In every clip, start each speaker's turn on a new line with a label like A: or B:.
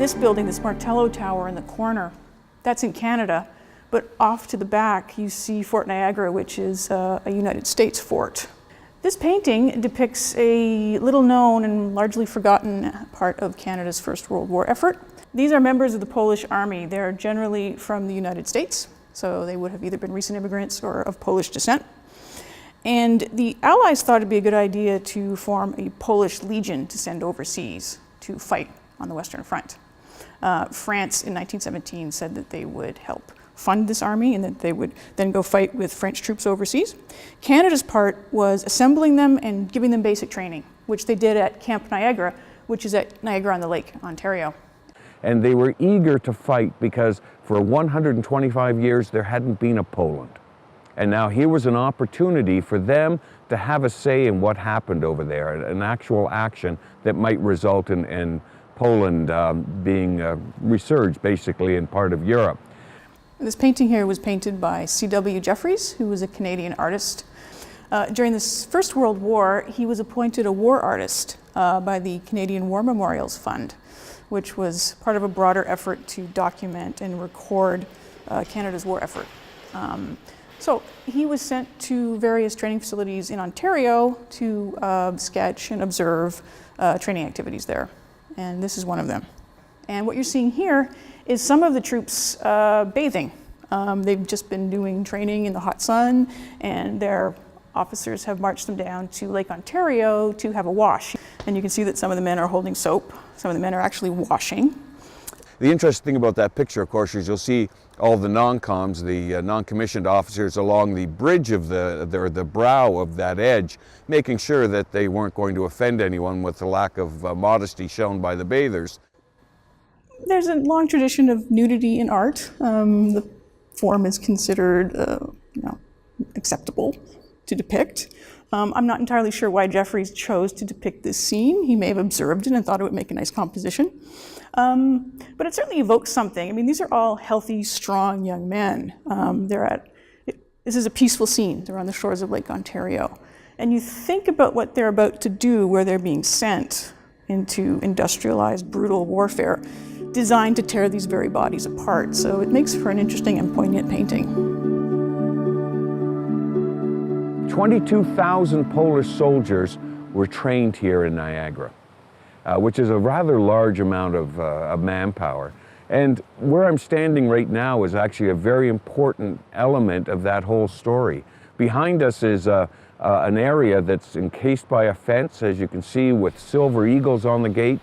A: this building, this Martello Tower in the corner, that's in Canada, but off to the back you see Fort Niagara, which is a United States fort. This painting depicts a little known and largely forgotten part of Canada's First World War effort. These are members of the Polish Army. They're generally from the United States, so they would have either been recent immigrants or of Polish descent. And the Allies thought it'd be a good idea to form a Polish legion to send overseas to fight on the Western Front. France in 1917 said that they would help fund this army and that they would then go fight with French troops overseas. Canada's part was assembling them and giving them basic training, which they did at Camp Niagara, which is at Niagara-on-the-Lake, Ontario.
B: And they were eager to fight because for 125 years there hadn't been a Poland. And now here was an opportunity for them to have a say in what happened over there, an actual action that might result in Poland being resurged basically in part of Europe.
A: This painting here was painted by C.W. Jeffries, who was a Canadian artist. During this First World War, he was appointed a war artist by the Canadian War Memorials Fund, which was part of a broader effort to document and record Canada's war effort. So he was sent to various training facilities in Ontario to sketch and observe training activities there. And this is one of them. And what you're seeing here is some of the troops bathing. They've just been doing training in the hot sun, and their officers have marched them down to Lake Ontario to have a wash. And you can see that some of the men are holding soap, some of the men are actually washing.
B: The interesting thing about that picture, of course, is you'll see all the non-coms, the non-commissioned officers along the bridge of the brow of that edge, making sure that they weren't going to offend anyone with the lack of modesty shown by the bathers.
A: There's a long tradition of nudity in art. The form is considered acceptable to depict. I'm not entirely sure why Jeffries chose to depict this scene. He may have observed it and thought it would make a nice composition. But it certainly evokes something. I mean, these are all healthy, strong young men. This is a peaceful scene. They're on the shores of Lake Ontario. And you think about what they're about to do, where they're being sent into industrialized, brutal warfare, designed to tear these very bodies apart. So it makes for an interesting and poignant painting.
B: 22,000 Polish soldiers were trained here in Niagara, which is a rather large amount of manpower. And where I'm standing right now is actually a very important element of that whole story. Behind us is an area that's encased by a fence, as you can see, with silver eagles on the gate.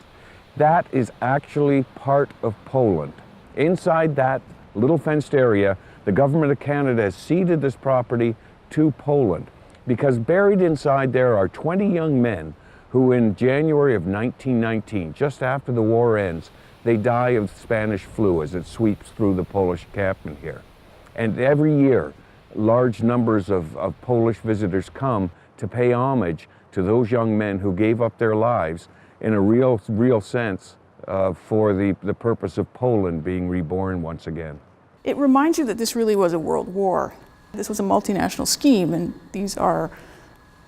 B: That is actually part of Poland. Inside that little fenced area, the government of Canada has ceded this property to Poland, because buried inside there are 20 young men who in January of 1919, just after the war ends, they die of Spanish flu as it sweeps through the Polish encampment here. And every year, large numbers of Polish visitors come to pay homage to those young men who gave up their lives in a real sense for the purpose of Poland being reborn once again.
A: It reminds you that this really was a world war. This was a multinational scheme, and these are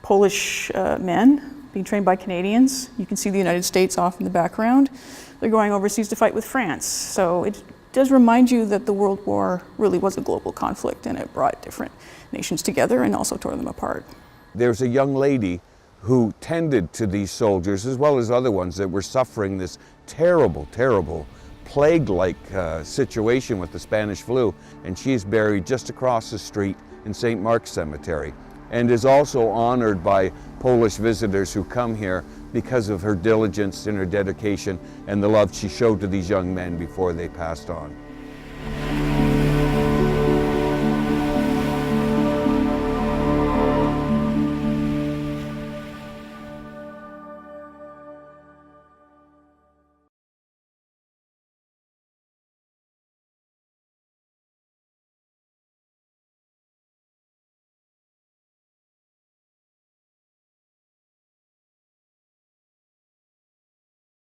A: Polish men being trained by Canadians. You can see the United States off in the background. They're going overseas to fight with France. So it does remind you that the World War really was a global conflict, and it brought different nations together and also tore them apart.
B: There's a young lady who tended to these soldiers, as well as other ones that were suffering this terrible, terrible plague-like situation with the Spanish flu, and she's buried just across the street in St. Mark's Cemetery, and is also honored by Polish visitors who come here because of her diligence and her dedication and the love she showed to these young men before they passed on.